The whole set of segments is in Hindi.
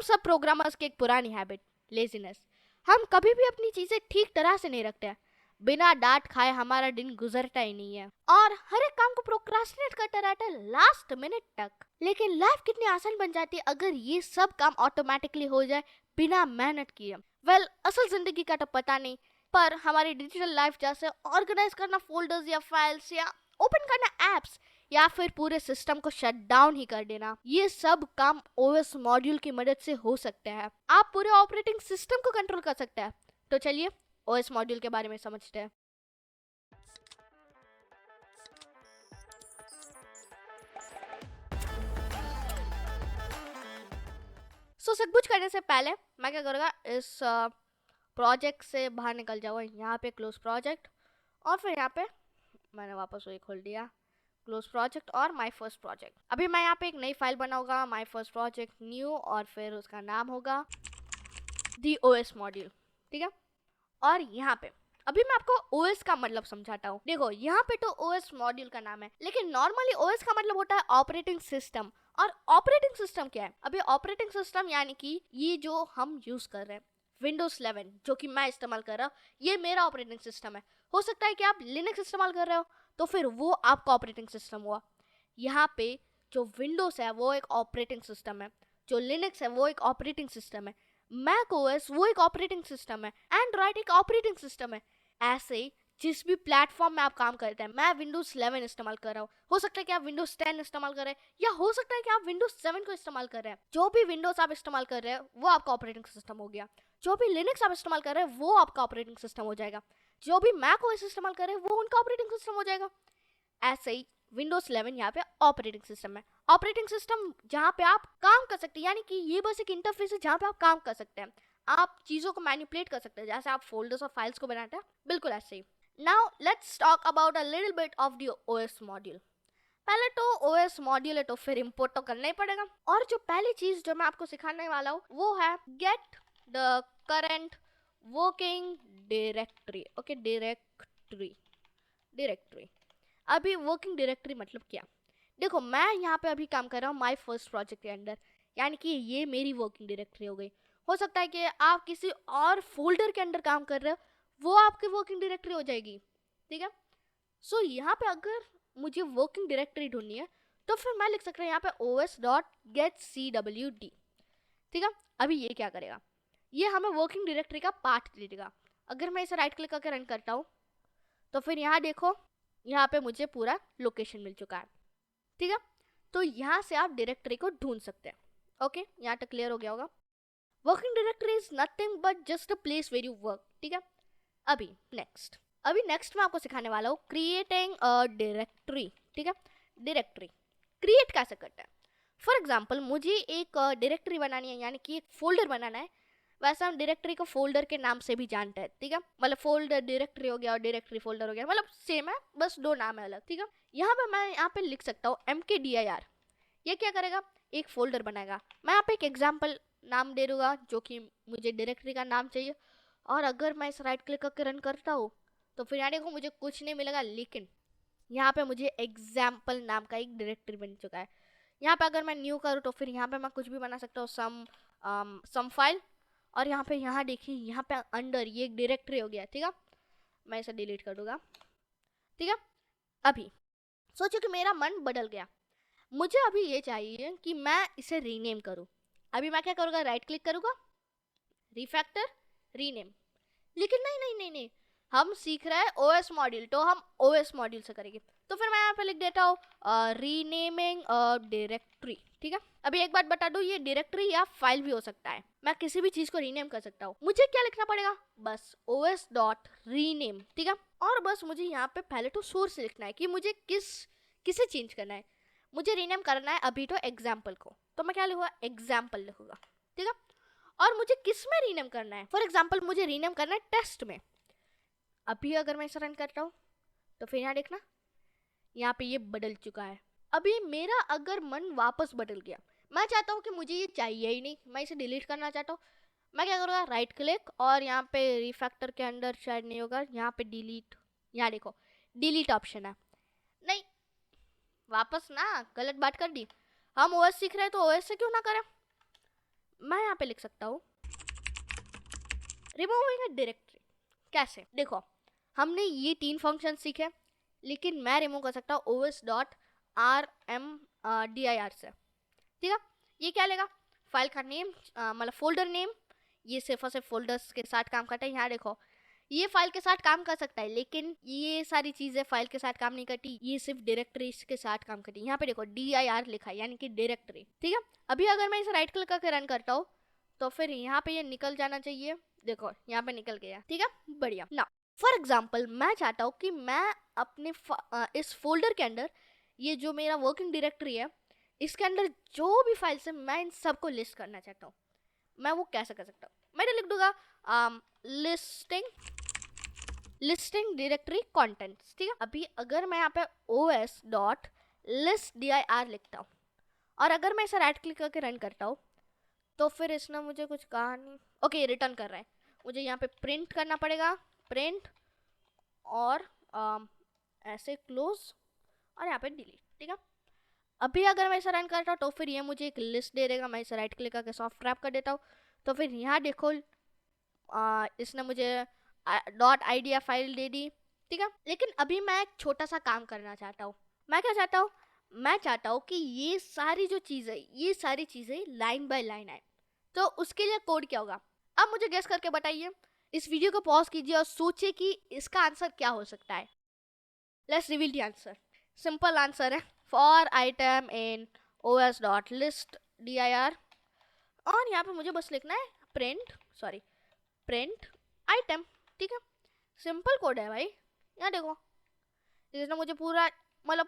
सब प्रोग्रामर्स की एक पुरानी हैबिट, लेजीनेस। हम कभी भी अपनी चीजें ठीक तरह से नहीं रखते हैं। बिना डांट खाए हमारा दिन गुजरता ही नहीं है और हर एक काम को प्रोक्रास्टिनेट करते रहते हैं लास्ट मिनट तक। लेकिन लाइफ कितनी आसान बन जाती है अगर ये सब काम ऑटोमेटिकली हो जाए बिना मेहनत किए। असल जिंदगी का तो पता नहीं, पर हमारी डिजिटल लाइफ जैसे ऑर्गेनाइज करना फोल्डर्स या फाइल्स या ओपन करना एप्स या फिर पूरे सिस्टम को शट डाउन ही कर देना, ये सब काम ओएस मॉड्यूल की मदद से हो सकते हैं। आप पूरे ऑपरेटिंग सिस्टम को कंट्रोल कर सकते हैं। तो चलिए ओएस मॉड्यूल के बारे में समझते हैं। सब कुछ करने से पहले मैं क्या करूँगा, इस प्रोजेक्ट से बाहर निकल जाऊँगा। यहाँ पे क्लोज प्रोजेक्ट और फिर यहाँ पे मैंने वापस वही खोल दिया, क्लोज प्रोजेक्ट और माय फर्स्ट प्रोजेक्ट। अभी मैं यहाँ पे एक नई फाइल बनाऊंगा, माय फर्स्ट प्रोजेक्ट न्यू, और फिर उसका नाम होगा दी ओएस मॉड्यूल। ठीक है, और यहाँ पे अभी मैं आपको ओएस का मतलब समझाता हूँ। देखो यहाँ पे तो ओएस मॉड्यूल का नाम है, लेकिन नॉर्मली ओएस का मतलब होता है ऑपरेटिंग सिस्टम। और ऑपरेटिंग सिस्टम क्या है? अभी ऑपरेटिंग सिस्टम यानी कि ये जो हम यूज कर रहे हैं विंडोज 11 जो कि मैं इस्तेमाल कर रहा हूँ, ये मेरा ऑपरेटिंग सिस्टम है। हो सकता है कि आप लिनक्स इस्तेमाल कर रहे हो तो फिर वो आपका ऑपरेटिंग सिस्टम हुआ। यहाँ पे जो विंडोज है वो एक ऑपरेटिंग सिस्टम है, जो लिनक्स है वो एक ऑपरेटिंग सिस्टम है, मैक ओएस वो एक ऑपरेटिंग सिस्टम है, एंड्रॉइड एक ऑपरेटिंग सिस्टम है। ऐसे जिस भी प्लेटफॉर्म में आप काम करते हैं, मैं विंडोज 11 इस्तेमाल कर रहा हूँ, हो सकता है कि आप विंडोज 10 इस्तेमाल कर रहे हैं, या हो सकता है कि आप विंडोज 7 को इस्तेमाल कर रहे हैं। जो भी विंडोज आप इस्तेमाल कर रहे हैं वो आपका ऑपरेटिंग सिस्टम हो गया। जो भी लिनक्स आप इस्तेमाल कर रहे हैं वो आपका ऑपरेटिंग सिस्टम हो जाएगा। जो भी मैक ओएस इस्तेमाल कर रहे हैं वो उनका ऑपरेटिंग सिस्टम हो जाएगा। ऐसे ही विंडोज 11 यहाँ पे ऑपरेटिंग सिस्टम है। ऑपरेटिंग सिस्टम जहाँ पे आप काम कर सकते हैं, यानी कि ये बस एक इंटरफेस है जहाँ पे आप काम कर सकते हैं, आप चीज़ों को मैनिपुलेट कर सकते हैं, जैसे आप फोल्डर्स और फाइल्स को बनाते हैं, बिल्कुल ऐसे ही। Now let's talk about a little bit of the OS module. पहले तो ओएस मॉड्यूल है तो फिर इंपोर्ट तो करना ही पड़ेगा। और जो पहली चीज़ जो मैं आपको सिखाने वाला हूँ वो है get the current working directory. Okay, directory. अभी वर्किंग डायरेक्टरी मतलब क्या? देखो मैं यहाँ पे अभी काम कर रहा हूँ माय फर्स्ट प्रोजेक्ट के अंदर, यानी कि ये मेरी वर्किंग डायरेक्टरी हो गई। हो सकता है कि आप किसी और फोल्डर के अंदर काम कर रहे हो, वो आपकी वर्किंग डायरेक्टरी हो जाएगी। ठीक है, सो यहाँ पे अगर मुझे वर्किंग डायरेक्टरी ढूंढनी है तो फिर मैं लिख सकता हूँ यहाँ पे os.getcwd। ठीक है, अभी ये क्या करेगा, ये हमें वर्किंग डायरेक्टरी का पाथ दे देगा। अगर मैं इसे राइट क्लिक करके रन करता हूँ तो फिर यहाँ देखो, यहाँ पे मुझे पूरा लोकेशन मिल चुका है। ठीक है, तो यहाँ से आप डायरेक्टरी को ढूंढ सकते हैं। ओके, यहाँ तक क्लियर हो गया होगा। Working directory is nothing but just a place where you work. ठीक है, अभी नेक्स्ट मैं आपको सिखाने वाला हूँ क्रिएटिंग अ डायरेक्टरी। ठीक है, डायरेक्टरी क्रिएट कैसे करते हैं। फॉर एग्जाम्पल मुझे एक डायरेक्टरी बनानी है, यानी कि एक फोल्डर बनाना है। वैसे हम डायरेक्टरी को फोल्डर के नाम से भी जानते हैं। ठीक है, मतलब फोल्डर डायरेक्टरी हो गया और डायरेक्टरी फोल्डर हो गया, मतलब सेम है, बस दो नाम है अलग। ठीक है, यहाँ पे मैं यहाँ पे लिख सकता हूँ mkdir। ये क्या करेगा, एक फोल्डर बनाएगा। मैं यहाँ पे एक एग्जाम्पल नाम दे दूंगा जो कि मुझे डायरेक्टरी का नाम चाहिए। और अगर मैं इस राइट क्लिक करके रन करता हूँ तो फिर यहाँ देखो मुझे कुछ नहीं मिलेगा, लेकिन यहाँ पे मुझे एग्जाम्पल नाम का एक डायरेक्टरी बन चुका है। यहाँ पे अगर मैं न्यू करूँ तो फिर यहाँ पे मैं कुछ भी बना सकता हूँ, सम फाइल। और यहाँ देखिए, यहाँ पे अंडर ये एक डायरेक्टरी हो गया। ठीक है, मैं इसे डिलीट कर दूंगा। ठीक है, अभी सोचो कि मेरा मन बदल गया, मुझे अभी ये चाहिए कि मैं इसे रीनेम करूँ। अभी मैं क्या करूँगा, राइट क्लिक करूँगा, रिफैक्टर, रीनेम। लेकिन नहीं, हम सीख रहे हैं ओएस मॉड्यूल, तो हम ओएस मॉड्यूल से करेंगे। तो फिर मैं यहाँ पे लिख देता हूँ रीनेमिंग डायरेक्टरी। ठीक है, अभी एक बात बता दूं, ये डायरेक्टरी या फाइल भी हो सकता है, मैं किसी भी चीज को रीनेम कर सकता हूँ। मुझे क्या लिखना पड़ेगा, बस os.rename। ठीक है, और बस मुझे यहाँ पे पहले तो सोर्स लिखना है कि मुझे किसे चेंज करना है। मुझे रीनेम करना है अभी तो एग्जाम्पल को, तो मैं क्या लिखूंगा, एग्जाम्पल लिखूंगा। ठीक है, और मुझे किस में रीनेम करना है, फॉर एग्जाम्पल मुझे रीनेम करना है टेस्ट में। अभी अगर मैं इसे रन करता हूँ तो फिर यहाँ देखना, यहाँ पे ये बदल चुका है। अभी मेरा अगर मन वापस बदल गया, मैं चाहता हूँ कि मुझे ये चाहिए ही नहीं, मैं इसे डिलीट करना चाहता हूँ, मैं क्या करूँगा, राइट क्लिक और यहाँ पे रिफैक्टर के अंदर शायद नहीं होगा, यहाँ पे डिलीट, यहाँ देखो डिलीट ऑप्शन है। नहीं, वापस ना, गलत बात कर दी। हम ओएस सीख रहे हैं तो ओएस से क्यों ना करें। मैं यहाँ पे लिख सकता हूँ रिमूविंग अ डायरेक्टरी। कैसे? देखो, हमने ये 3 फंक्शन सीखे, लेकिन मैं रिमूव कर सकता हूँ os.rmdir से। ठीक है, ये क्या लेगा? फाइल का नेम, मतलब फोल्डर नेम। ये सिर्फ और सिर्फ फोल्डर्स के साथ काम करता है। यहाँ देखो, ये फाइल के साथ काम कर सकता है, लेकिन ये सारी चीजें फाइल के साथ काम नहीं करती, ये सिर्फ डायरेक्टरीज के साथ काम करती है। यहाँ पे देखो dir लिखा है, यानी कि डायरेक्टरी। ठीक है, अभी अगर मैं इसे राइट क्लिक करके रन करता हूँ तो फिर यहाँ पे ये निकल जाना चाहिए। देखो यहाँ पे निकल गया। ठीक है, बढ़िया। ना फॉर एग्जाम्पल मैं चाहता हूँ कि मैं अपने इस फोल्डर के अंदर, ये जो मेरा वर्किंग डायरेक्टरी है, इसके अंदर जो भी फाइल्स है मैं इन सबको लिस्ट करना चाहता हूँ। मैं वो कैसे कर सकता हूँ? मैं लिख दूंगा लिस्टिंग डायरेक्टरी कंटेंट्स। ठीक है, अभी अगर मैं यहाँ पे os.listdir लिखता हूँ और अगर मैं इसे राइट क्लिक करके रन करता हूँ तो फिर इसने मुझे कुछ कहा नहीं। ओके, रिटर्न कर रहा है। मुझे यहाँ पे प्रिंट करना पड़ेगा, प्रिंट और ऐसे क्लोज और यहाँ पे डिलीट। ठीक है, अभी अगर मैं इसे रन करता हूँ तो फिर ये मुझे एक लिस्ट दे देगा। मैं इसे राइट क्लिक करके सॉफ्ट रैप कर देता हूँ तो फिर यहाँ देखो इसने मुझे .idea फाइल दे दी। ठीक है, लेकिन अभी मैं एक छोटा सा काम करना चाहता हूँ। मैं क्या चाहता हूँ? मैं चाहता हूँ कि ये सारी चीज़ें लाइन बाय लाइन आए। तो उसके लिए कोड क्या होगा? अब मुझे गेस करके बताइए। इस वीडियो को पॉज कीजिए और सोचिए कि इसका आंसर क्या हो सकता है। Let's reveal the answer. Simple answer है, फॉर आइटम इन os.listdir और यहाँ पे मुझे बस लिखना है प्रिंट आइटम। ठीक है, सिंपल कोड है भाई। यहाँ देखो, इसने मुझे पूरा मतलब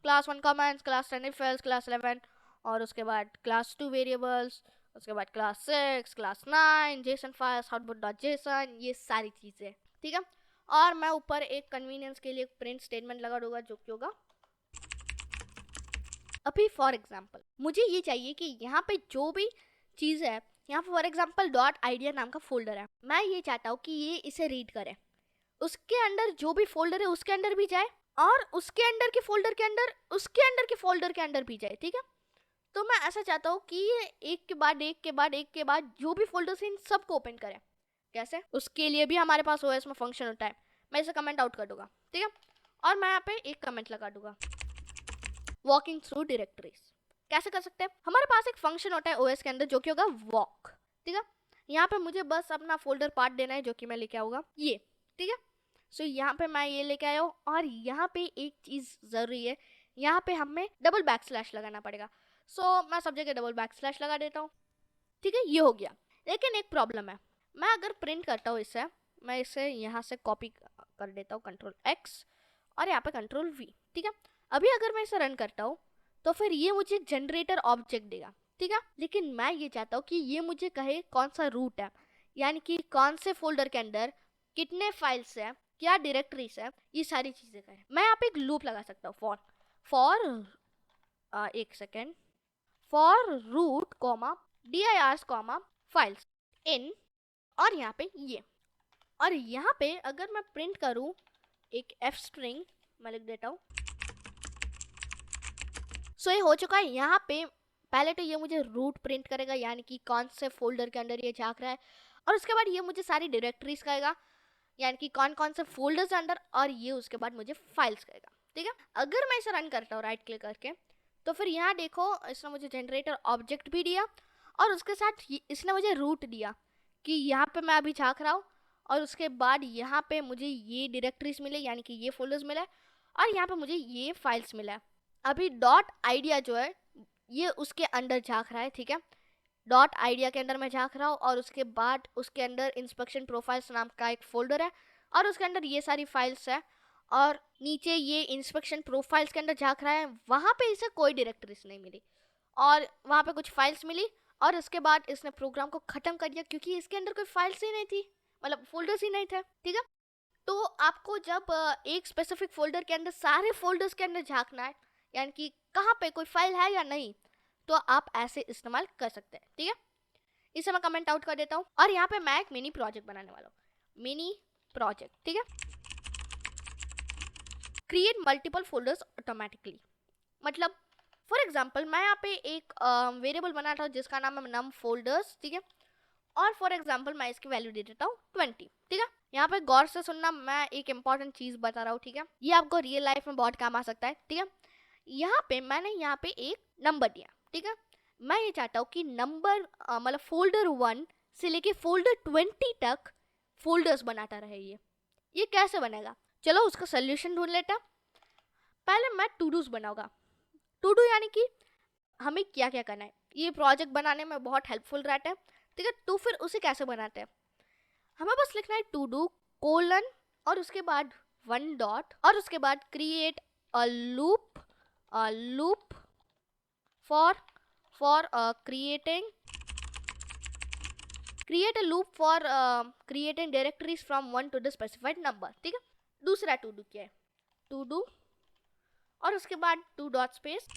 class 1 comments, class 10 if else, class 11 और उसके बाद क्लास 2 वेरिएबल्स, उसके बाद क्लास 6, क्लास 9, जेसन फाइल्स, आउटपुट.json, ये सारी चीज़ें। ठीक है, और मैं ऊपर एक कन्वीनियंस के लिए प्रिंट स्टेटमेंट लगा दूंगा जो कि होगा। अभी फॉर एग्जांपल मुझे ये चाहिए कि यहाँ पे जो भी चीज़ है, यहाँ पे फॉर एग्जांपल .idea नाम का फोल्डर है, मैं ये चाहता हूँ कि ये इसे रीड करे, उसके अंदर जो भी फोल्डर है उसके अंदर भी जाए और उसके अंदर के फोल्डर के अंदर उसके अंदर के फोल्डर के अंदर भी जाए। ठीक है, तो मैं ऐसा चाहता हूँ कि ये एक के बाद जो भी फोल्डर्स हैं इन सबको ओपन करे। कैसे? उसके लिए भी हमारे पास ओएस में फंक्शन होता है। मैं इसे कमेंट आउट कर दूंगा। ठीक है, और मैं यहाँ पे एक कमेंट लगा दूंगा, वॉकिंग थ्रू डायरेक्टरीज। कैसे कर सकते हैं? हमारे पास एक फंक्शन होता है ओएस के अंदर जो कि होगा वॉक। ठीक है, यहाँ पे मुझे बस अपना फोल्डर पार्ट देना है जो कि मैं लेके आऊंगा ये। ठीक है, सो यहाँ पे मैं ये लेके आया हूँ और यहाँ पे एक चीज़ ज़रूरी है, यहाँ पे हमें डबल बैक स्लैश लगाना पड़ेगा। सो मैं सब जगह डबल बैक स्लैश लगा देता हूँ। ठीक है, ये हो गया। लेकिन एक प्रॉब्लम है, मैं अगर प्रिंट करता हूँ इसे, मैं इसे यहाँ से कॉपी कर देता हूँ Ctrl+X और यहाँ पे Ctrl+V। ठीक है, अभी अगर मैं इसे रन करता हूँ तो फिर ये मुझे जनरेटर ऑब्जेक्ट देगा। ठीक है, लेकिन मैं ये चाहता हूँ कि ये मुझे कहे कौन सा रूट है, यानी कि कौन से फोल्डर के अंदर कितने फाइल्स है, क्या डायरेक्टरीज है, ये सारी चीज़ें कहे। मैं यहाँ पे एक लूप लगा सकता हूँ, एक second, for root comma dirs comma files in, और यहाँ पे ये, और यहाँ पे अगर मैं प्रिंट करूँ एक f स्ट्रिंग, मैं लिख देता हूँ। सो ये हो चुका है। यहाँ पे पहले तो ये मुझे रूट प्रिंट करेगा, यानी कि कौन से फोल्डर के अंदर ये झाँक रहा है, और उसके बाद ये मुझे सारी डायरेक्टरीज कहेगा, यानी कि कौन कौन से फोल्डर्स के अंदर, और ये उसके बाद मुझे फाइल्स कहेगा। ठीक है, अगर मैं इसे रन करता हूँ राइट क्लिक करके तो फिर यहाँ देखो इसने मुझे जनरेटर ऑब्जेक्ट भी दिया और उसके साथ इसने मुझे रूट दिया कि यहाँ पे मैं अभी झाँक रहा हूँ, और उसके बाद यहाँ पे मुझे ये डायरेक्टरीज मिले, यानी कि ये फोल्डर्स मिले, और यहाँ पे मुझे ये फाइल्स मिला है। अभी .idea जो है ये उसके अंदर झाँक रहा है। ठीक है, .idea के अंदर मैं झाँक रहा हूँ और उसके बाद उसके अंदर इंस्पेक्शन प्रोफाइल्स नाम का एक फोल्डर है और उसके अंदर ये सारी फाइल्स है, और नीचे ये इंस्पेक्शन प्रोफाइल्स के अंदर झाँक रहा है, वहाँ पे इसे कोई डायरेक्टरीज नहीं मिली और वहाँ पे कुछ फाइल्स मिली, और उसके बाद इसने प्रोग्राम को ख़त्म कर दिया क्योंकि इसके अंदर कोई फाइल्स ही नहीं थी, मतलब फोल्डर्स ही नहीं थे। ठीक है, तो आपको जब एक स्पेसिफिक फोल्डर के अंदर सारे फोल्डर्स के अंदर झाँकना है, यानी कि कहाँ पे कोई फाइल है या नहीं, तो आप ऐसे इस्तेमाल कर सकते हैं। ठीक है, इसे मैं कमेंट आउट कर देता हूँ और यहाँ पे मैं एक मिनी प्रोजेक्ट बनाने वाला हूँ, मिनी प्रोजेक्ट। ठीक है, क्रिएट मल्टीपल फोल्डर्स ऑटोमेटिकली, मतलब फॉर एग्जाम्पल मैं यहाँ पे एक वेरिएबल बनाता हूँ जिसका नाम है नम फोल्डर्स, ठीक है, और फॉर एग्जाम्पल मैं इसकी वैल्यू दे देता हूँ 20, ठीक है। यहाँ पे गौर से सुनना, मैं एक इंपॉर्टेंट चीज बता रहा हूँ, ठीक है, ये आपको रियल लाइफ में बहुत काम आ सकता है, ठीक है। यहाँ पे मैंने यहाँ पे एक नंबर दिया, ठीक है, मैं ये चाहता हूँ कि नंबर मतलब फोल्डर 1 से लेके फोल्डर 20 तक फोल्डर्स बनाता रहे। ये कैसे बनेगा, चलो उसका सोल्यूशन ढूंढ लेते हैं। पहले मैं टू डूज बनाऊंगा। टू डू यानी कि हमें क्या क्या करना है, ये प्रोजेक्ट बनाने में बहुत हेल्पफुल रहता है, ठीक है। तो फिर उसे कैसे बनाते हैं, हमें बस लिखना है टू डू कोलन और उसके बाद 1 डॉट और उसके बाद create a loop for create a loop for creating directories from 1 to the specified number, ठीक है। दूसरा टू डू क्या है, टू डू और उसके बाद 2 डॉट स्पेस।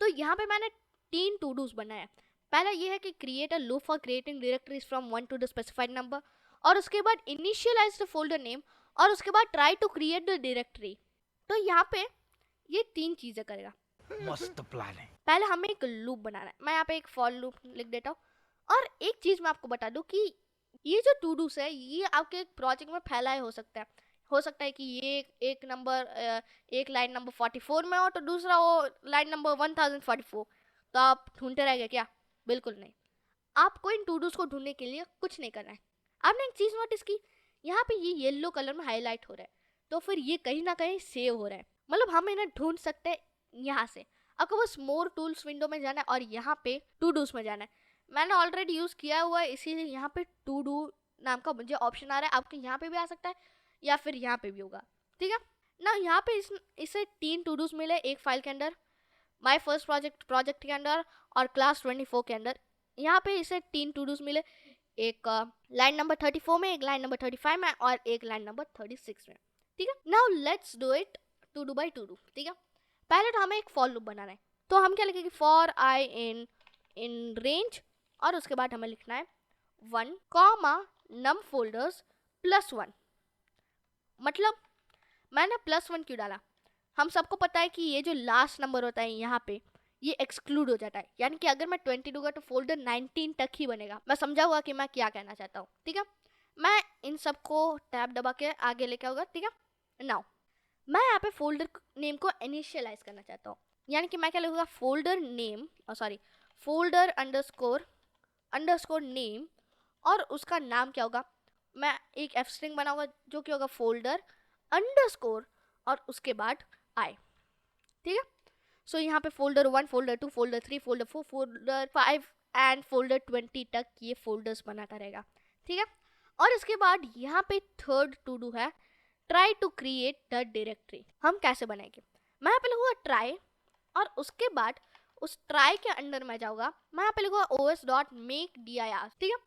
तो यहाँ पे मैंने 3 टू डूज बनाया। पहला ये है कि create a loop for creating directories from 1 to the specified number, और उसके बाद इनिशियलाइज द फोल्डर नेम, और उसके बाद try to create the directory. तो यहाँ पे ये 3 चीजें करेगा। मस्त प्लान है। पहले हमें एक लूप बनाना है, मैं यहाँ पे एक फॉर लूप लिख देता हूँ। और एक चीज मैं आपको बता दूं कि ये जो टू डूस है ये आपके प्रोजेक्ट में फैलाए हो सकता है कि ये एक नंबर एक लाइन नंबर 44 में हो तो दूसरा वो लाइन नंबर 1044, तो आप ढूंढते रहेंगे क्या? बिल्कुल नहीं। आपको इन टू डूस को ढूंढने के लिए कुछ नहीं करना है। आपने एक चीज नोटिस की, यहाँ पे ये येलो कलर में हाईलाइट हो रहा है, तो फिर ये कहीं ना कहीं सेव हो रहा है, मतलब हम इन्हें ढूंढ सकते हैं यहाँ से। आपको बस मोर टूल्स विंडो में जाना है और यहाँ पे टू डूस में जाना है। मैंने ऑलरेडी यूज किया हुआ है, इसीलिए यहाँ पे टू डू नाम का मुझे ऑप्शन आ रहा है। आपके यहाँ पे भी आ सकता है या फिर यहाँ पे भी होगा, ठीक है ना। यहाँ पे इसे 3 टू डूस मिले, एक फाइल के अंदर, माय फर्स्ट प्रोजेक्ट के अंदर और क्लास 24 के अंदर। यहाँ पे इसे 3 टू डूस मिले, एक लाइन नंबर 34 में, एक लाइन नंबर 35 में और एक लाइन नंबर 36 में, ठीक है। Now let's do it to do by to do, ठीक है। पहले तो हमें एक फॉर लूप बनाना है, तो हम क्या लिखेंगे, फॉर आई इन रेंज, और उसके बाद हमें लिखना है 1 कॉमा नम फोल्डर्स +1। मतलब मैंने +1 क्यों डाला, हम सबको पता है कि ये जो लास्ट नंबर होता है यहाँ पे ये एक्सक्लूड हो जाता है, यानी कि अगर मैं 20 दूंगा तो फोल्डर 19 तक ही बनेगा। मैं समझा हुआ कि मैं क्या कहना चाहता हूँ, ठीक है। मैं इन सबको टैब दबा के आगे लेके आऊंगा, ठीक है। नाउ मैं यहाँ पे फोल्डर नेम को इनिशियलाइज करना चाहता हूँ, यानी कि मैं क्या लिखूंगा, फोल्डर अंडरस्कोर नेम, और उसका नाम क्या होगा, मैं एक एफ स्ट्रिंग बनाऊंगा जो कि होगा फोल्डर अंडरस्कोर और उसके बाद आई, ठीक है। सो यहाँ पे folder 1, folder 2, folder 3, folder 4, folder 5 and folder 20 तक ये फोल्डर्स बनाता रहेगा, ठीक है। और इसके बाद यहाँ पे थर्ड टू डू है, try to create the directory. हम कैसे बनाएंगे, मैं यहाँ पे लिखूंगा ट्राई, और उसके बाद उस ट्राई के अंदर मैं जाऊंगा, मैं यहाँ पे लिखूंगा os.make_dir, ठीक है।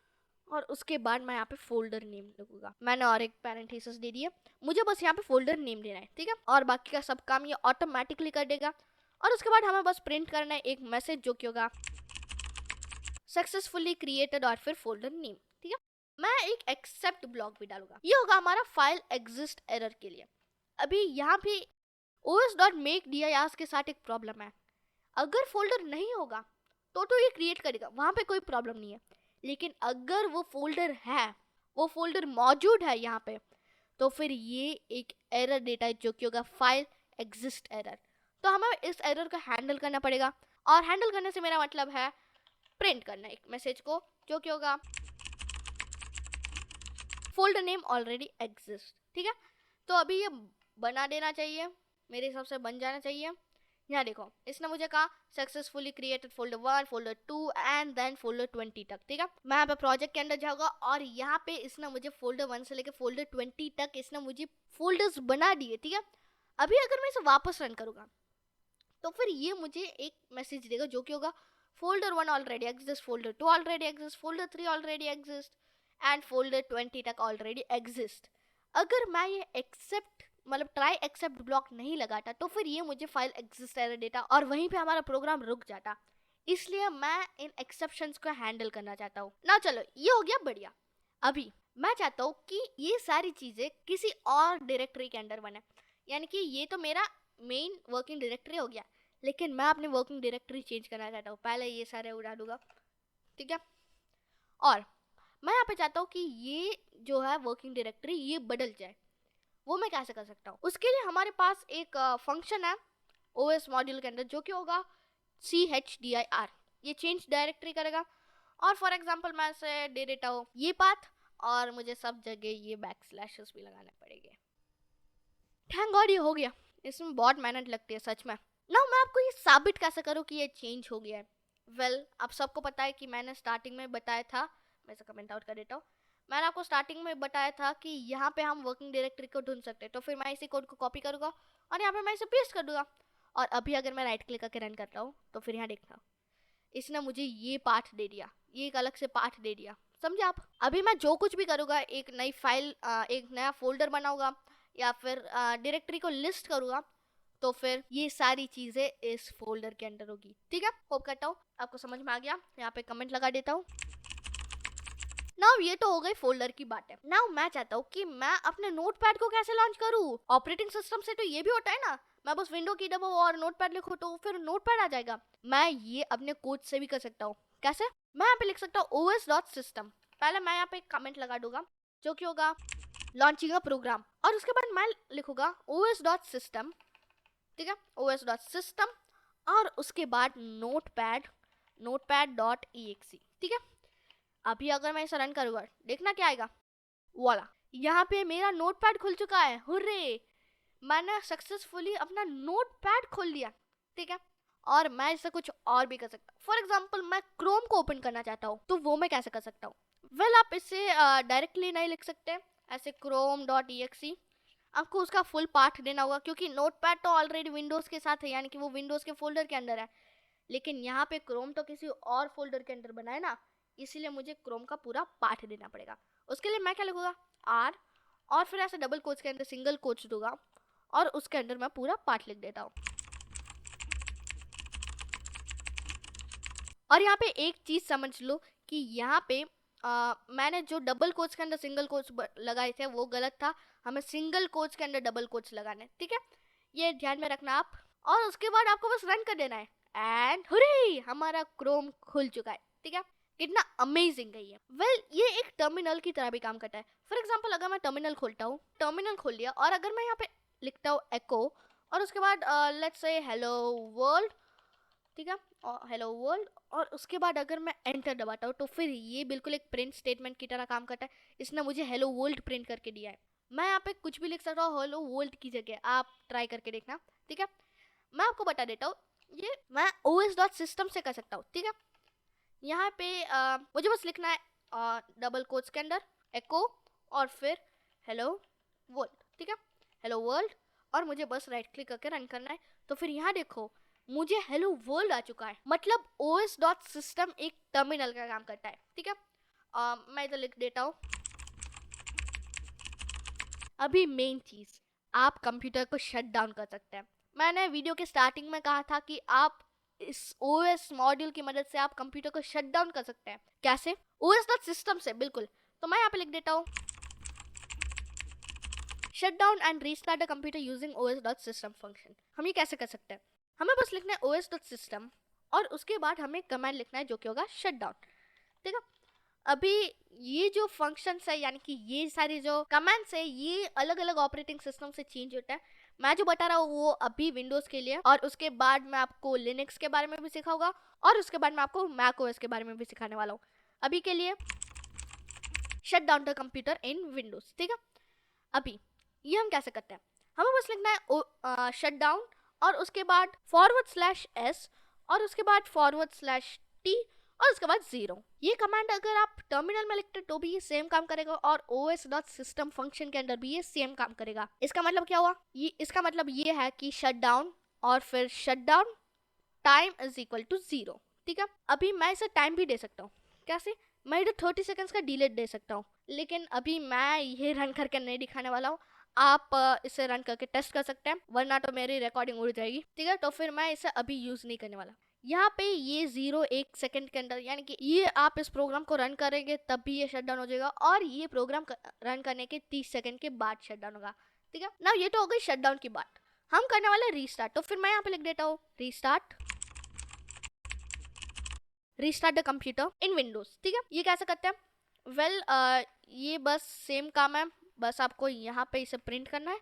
और उसके बाद मैं यहाँ पे फोल्डर नेम लिखूंगा। मैंने और एक पैरेंथेसिस दे दिया, मुझे बस यहाँ पे फोल्डर नेम देना है, ठीक है। और बाकी का सब काम ये ऑटोमेटिकली कर देगा। और उसके बाद हमें बस प्रिंट करना है एक मैसेज जो कि होगा सक्सेसफुली क्रिएटेड और फिर फोल्डर नेम, ठीक है। मैं एक एक्सेप्ट ब्लॉक भी डालूंगा, ये होगा हमारा फाइल एग्जिस्ट एरर के लिए। अभी यहाँ पे os.make_dir के साथ एक प्रॉब्लम है, अगर फोल्डर नहीं होगा तो ये क्रिएट करेगा, वहां पे कोई प्रॉब्लम नहीं है। लेकिन अगर वो फोल्डर है, वो फोल्डर मौजूद है यहाँ पे, तो फिर ये एक एरर देता है जो कि होगा फाइल एग्जिस्ट एरर। तो हमें इस एरर को हैंडल करना पड़ेगा, और हैंडल करने से मेरा मतलब है प्रिंट करना एक मैसेज को जो कि होगा फोल्डर नेम ऑलरेडी एग्जिस्ट, ठीक है। तो अभी ये बना देना चाहिए, मेरे हिसाब से बन जाना चाहिए। यहाँ देखो, इसने मुझे कहा successfully created folder 1, folder 2 and then folder 20 तक, ठीक है। मैं यहाँ पे प्रोजेक्ट के अंदर जाऊंगा और यहाँ पे इसने मुझे फोल्डर 1 से लेकर फोल्डर 20 तक इसने मुझे फोल्डर्स बना दिए, ठीक है। अभी अगर मैं इसे वापस रन करूंगा तो फिर ये मुझे एक मैसेज देगा जो कि होगा folder 1 already exist, folder 2 already exist, folder 3 already exist and folder 20 तक ऑलरेडी एग्जिस्ट। अगर मैं ये एक्सेप्ट मतलब ट्राई एक्सेप्ट ब्लॉक नहीं लगाता तो फिर ये मुझे फाइल एग्जिस्ट एरर देता और वहीं पे हमारा प्रोग्राम रुक जाता। इसलिए मैं इन एक्सेप्शंस को हैंडल करना चाहता हूँ ना। चलो ये हो गया बढ़िया। अभी मैं चाहता हूँ कि ये सारी चीजें किसी और डायरेक्टरी के अंदर बने, यानी कि ये तो मेरा मेन वर्किंग डायरेक्टरी हो गया, लेकिन मैं अपनी वर्किंग डायरेक्टरी चेंज करना चाहता हूँ। पहले ये सारे उड़ा दूंगा, ठीक है। और मैं यहाँ पे चाहता हूँ कि ये जो है वर्किंग डायरेक्टरी ये बदल जाए। वो मैं कैसे कर सकता हूँ? उसके लिए हमारे पास एक फंक्शन है OS मॉड्यूल के अंदर, जो कि होगा CHDIR। ये चेंज डायरेक्टरी करेगा। और फॉर एग्जांपल मैं इसे दे देता हूँ ये पाथ, और मुझे सब जगह ये बैकस्लैशेस भी लगाने पड़ेंगे। थैंक गॉड ये हो गया। इसमें बहुत मेहनत लगती है सच में। नाउ मैं आपको ये साबित कैसे करूँ कि ये चेंज हो गया है? वेल, आप सबको पता है कि मैंने स्टार्टिंग में बताया था, मैं इसे कमेंट आउट कर देता हूँ। मैंने आपको स्टार्टिंग में बताया था कि यहाँ पे हम वर्किंग डायरेक्टरी को ढूंढ सकते हैं। तो फिर मैं इसी कोड को कॉपी करूँगा और यहाँ पे मैं इसे पेस्ट कर दूंगा। और अभी अगर मैं राइट क्लिक करके रन करता हूँ तो फिर यहाँ देखना, इसने मुझे ये पार्ट दे दिया, ये एक अलग से पार्ट दे दिया। समझे आप? अभी मैं जो कुछ भी करूँगा, एक नई फाइल, एक नया फोल्डर बनाऊंगा या फिर डायरेक्टरी को लिस्ट करूँगा, तो फिर ये सारी चीजें इस फोल्डर के अंदर होगी। ठीक है, होप करता हूँ आपको समझ में आ गया। यहाँ पे कमेंट लगा देता हूँ। नाउ ये तो हो गई फोल्डर की बात है। नाउ मैं चाहता हूँ कि मैं अपने नोटपैड को कैसे लॉन्च करूँ। ऑपरेटिंग सिस्टम से तो ये भी होता है ना, मैं बस विंडो की दबाऊं और नोटपैड लिखो तो फिर नोटपैड आ जाएगा। मैं ये अपने कोड से भी कर सकता हूँ। कैसे? मैं यहाँ पे लिख सकता हूँ os.system। पहले मैं यहाँ पे एक कमेंट लगा दूंगा जो कि होगा लॉन्चिंग अ प्रोग्राम, और उसके बाद मैं लिखूंगा os.system। ठीक है, os.system, और उसके बाद notepad.exe। ठीक है, अभी अगर मैं इसे रन करूंगा, देखना क्या आएगा। वाला, यहाँ पे मेरा नोटपैड खुल चुका है। हुर्रे, मैंने सक्सेसफुली अपना नोटपैड खोल लिया। ठीक है, और मैं इससे कुछ और भी कर सकता हूँ। फॉर एग्जाम्पल मैं क्रोम को ओपन करना चाहता हूँ, तो वो मैं कैसे कर सकता हूँ? वेल, आप इसे डायरेक्टली नहीं लिख सकते ऐसे chrome.exe। आपको उसका फुल पार्ट देना होगा, क्योंकि नोटपैड तो ऑलरेडी विंडोज़ के साथ है, यानी कि वो विंडोज़ के फोल्डर के अंदर है। लेकिन यहाँ पे क्रोम तो किसी और फोल्डर के अंदर बना है ना, इसीलिए मुझे क्रोम का पूरा पार्ट देना पड़ेगा। उसके लिए मैं क्या लिखूंगा, R, और फिर ऐसे डबल कोट्स के अंदर सिंगल कोट्स दूंगा, और उसके अंदर मैं पूरा पार्ट लिख देता हूँ। और यहाँ पे एक चीज़ समझ लो कि यहाँ पे मैंने जो डबल कोट्स के अंदर सिंगल कोट्स लगाए थे वो गलत था। हमें सिंगल कोट्स के अंदर डबल कोट्स लगाने, ठीक है, ये ध्यान में रखना आप। और उसके बाद आपको बस रन कर देना है, एंड हुर्रे, हमारा क्रोम खुल चुका है। ठीक है, कितना अमेजिंग है ये। वेल, ये एक टर्मिनल की तरह भी काम करता है। फॉर एग्जाम्पल अगर मैं टर्मिनल खोलता हूँ, टर्मिनल खोल लिया, और अगर मैं यहाँ पे लिखता हूँ एको, और उसके बाद लेट्स से हेलो वर्ल्ड, ठीक है, और हेलो वर्ल्ड, और उसके बाद अगर मैं एंटर दबाता हूँ तो फिर ये बिल्कुल एक प्रिंट स्टेटमेंट की तरह काम करता है। इसने मुझे हेलो वर्ल्ड प्रिंट करके दिया है। मैं यहाँ पे कुछ भी लिख सकता हूँ हेलो वर्ल्ड की जगह, आप ट्राई करके देखना। ठीक है, मैं आपको बता देता हूँ, ये मैं os.system से कर सकता हूँ। ठीक है, यहाँ पे मुझे बस लिखना है डबल कोट्स के अंदर एको, और फिर हेलो वर्ल्ड। ठीक है, हेलो वर्ल्ड, और मुझे बस राइट क्लिक करके रन करना है। तो फिर यहाँ देखो, मुझे हेलो वर्ल्ड आ चुका है। मतलब os.system एक टर्मिनल का काम करता है। ठीक है, मैं इधर लिख देता हूँ। अभी मेन चीज, आप कंप्यूटर को शट डाउन कर सकते हैं। मैंने वीडियो के स्टार्टिंग में कहा था कि आप इस OS मॉड्यूल की मदद से आप कंप्यूटर को शट डाउन कर सकते हैं। कैसे? os.system से, बिल्कुल। तो मैं यहाँ पे लिख देता हूँ shut down and restart the computer using os.system function. हम ये कैसे कर सकते हैं? हमें बस लिखना है os.system, और उसके बाद हमें कमांड लिखना है जो कि होगा शट डाउन। ठीक है, अभी ये जो फंक्शंस है, यानी कि ये सारी जो कमांड्स है, ये अलग अलग ऑपरेटिंग सिस्टम से चेंज होता है। मैं जो बता रहा हूँ वो अभी विंडोज़ के लिए, और उसके बाद मैं आपको लिनक्स के बारे में भी सिखाऊंगा, और उसके बाद मैं आपको मैक ओएस के बारे में भी सिखाने वाला हूँ। अभी के लिए shut down the computer in Windows. ठीक है, अभी ये हम कैसे करते हैं? हमें बस लिखना है शट डाउन, और उसके बाद /s, और उसके बाद /t, और उसके बाद 0। ये कमांड अगर आप टर्मिनल में लिखते तो भी ये सेम काम करेगा, और os.system फंक्शन के अंदर भी ये सेम काम करेगा। इसका मतलब क्या हुआ? इसका मतलब ये है कि शट डाउन और फिर shut down time is equal to 0। ठीक है, अभी मैं इसे टाइम भी दे सकता हूँ। कैसे? मैं इधर 30 सेकेंड्स का डिले दे सकता हूँ, लेकिन अभी मैं ये रन करके नहीं दिखाने वाला हूँ। आप इसे रन करके टेस्ट कर सकते हैं, वरना तो मेरी रिकॉर्डिंग उड़ जाएगी। ठीक है, तो फिर मैं इसे अभी यूज़ नहीं करने वाला। यहाँ पे ये 0-1 सेकंड के अंदर, यानी कि ये आप इस प्रोग्राम को रन करेंगे तब भी ये शट डाउन हो जाएगा, और ये प्रोग्राम रन करने के 30 सेकंड के बाद शट डाउन होगा। ठीक है, ना ये तो हो गई शट डाउन की बात। हम करने वाले रीस्टार्ट, तो फिर मैं यहाँ पे लिख देता हूँ restart the computer in Windows. ठीक है, ये कैसे करते हैं? वेल ये बस सेम काम है, बस आपको यहाँ पे इसे प्रिंट करना है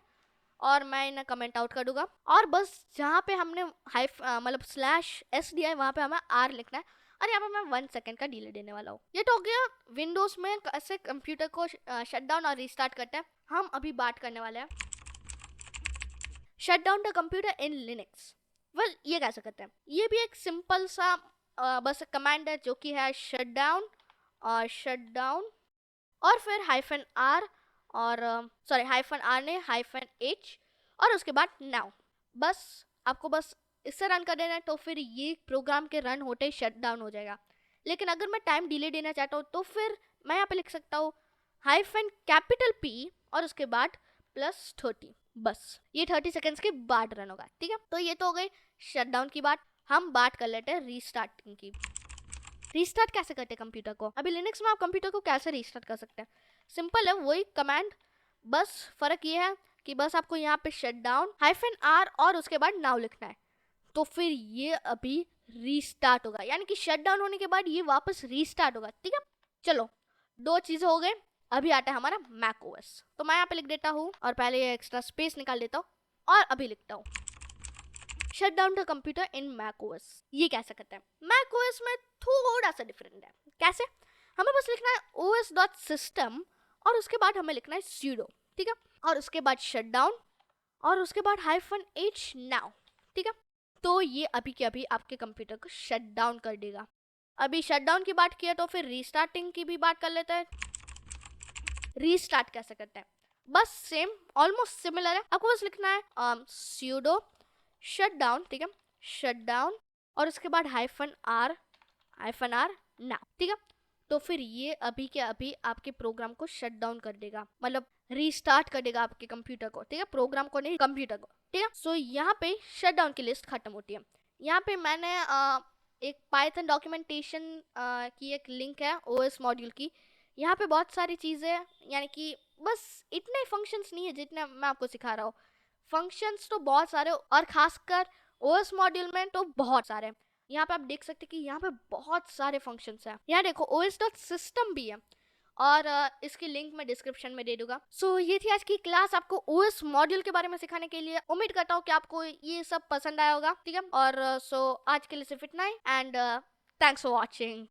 और मैं इन्हें कमेंट आउट कर दूंगा, और बस जहाँ पे हमने मतलब /s दिया है वहाँ पे हमें r लिखना है, और यहाँ पे मैं 1 सेकेंड का डिले देने वाला हूँ। ये तो हो गया विंडोज में कैसे कंप्यूटर को शट डाउन और रीस्टार्ट करते हैं। हम अभी बात करने वाले हैं shut down the computer in Linux. Well ये कैसे करते हैं? ये भी एक सिंपल सा बस कमांड है जो कि है शट डाउन और फिर -r और -r ने -h और उसके बाद नाउ। बस आपको बस इससे रन कर देना है, तो फिर ये प्रोग्राम के रन होते ही शट डाउन हो जाएगा। लेकिन अगर मैं टाइम डिले देना चाहता हूँ तो फिर मैं यहाँ पे लिख सकता हूँ -P और उसके बाद +30। बस ये 30 सेकेंड्स के बाद रन होगा। ठीक है, तो ये तो हो गई शट डाउन की बात। हम बात कर लेते हैं रीस्टार्टिंग की। रीस्टार्ट कैसे करते हैं कंप्यूटर को? अभी लिनक्स में आप कंप्यूटर को कैसे रीस्टार्ट कर सकते हैं? सिंपल है, वही कमांड, बस फर्क ये है कि बस आपको यहाँ पे शट डाउन -r और उसके बाद नाउ लिखना है, तो फिर ये अभी रीस्टार्ट होगा, यानी कि शट डाउन होने के बाद ये वापस रीस्टार्ट होगा। ठीक है, चलो 2 चीजें हो गए। अभी आता है हमारा मैक ओएस, तो मैं यहाँ पे लिख देता हूँ और पहले ये एक्स्ट्रा स्पेस निकाल देता हूँ और अभी लिखता हूँ shut down the computer in Mac OS. ये कैसे करते हैं? मैक ओएस में थोड़ा सा डिफरेंट है। कैसे? हमें बस लिखना है os.system और उसके बाद हमें लिखना है sudo। ठीक है, और उसके बाद शट डाउन और उसके बाद -h now। ठीक है, तो ये अभी के अभी आपके कंप्यूटर को शट डाउन कर देगा। अभी शट डाउन की बात किया तो फिर रीस्टार्टिंग की भी बात कर लेते हैं। रीस्टार्ट कैसे करते हैं? बस सेम, ऑलमोस्ट सिमिलर है। आपको बस लिखना है sudo शट डाउन। ठीक है, शट डाउन और उसके बाद -r now। ठीक है, तो फिर ये अभी के अभी आपके प्रोग्राम को शट डाउन कर देगा, मतलब रीस्टार्ट कर देगा आपके कंप्यूटर को। ठीक है, प्रोग्राम को नहीं, कंप्यूटर को। ठीक है, सो यहाँ पे शट डाउन की लिस्ट खत्म होती है। यहाँ पे मैंने एक पाइथन डॉक्यूमेंटेशन की एक लिंक है ओएस मॉड्यूल की। यहाँ पे बहुत सारी चीज़ें, यानी कि बस इतने फंक्शंस नहीं है जितने मैं आपको सिखा रहा हूँ। फंक्शंस तो बहुत सारे, और खासकर ओएस मॉड्यूल में तो बहुत सारे। यहाँ पे आप देख सकते हैं कि यहाँ पे बहुत सारे फंक्शंस हैं। यहाँ देखो os.system भी है, और इसकी लिंक मैं डिस्क्रिप्शन में दे दूंगा। सो ये थी आज की क्लास आपको ओएस मॉड्यूल के बारे में सिखाने के लिए। उम्मीद करता हूँ कि आपको ये सब पसंद आया होगा। ठीक है, और सो आज के लिए सिर्फ इतना ही, एंड थैंक्स फॉर वॉचिंग।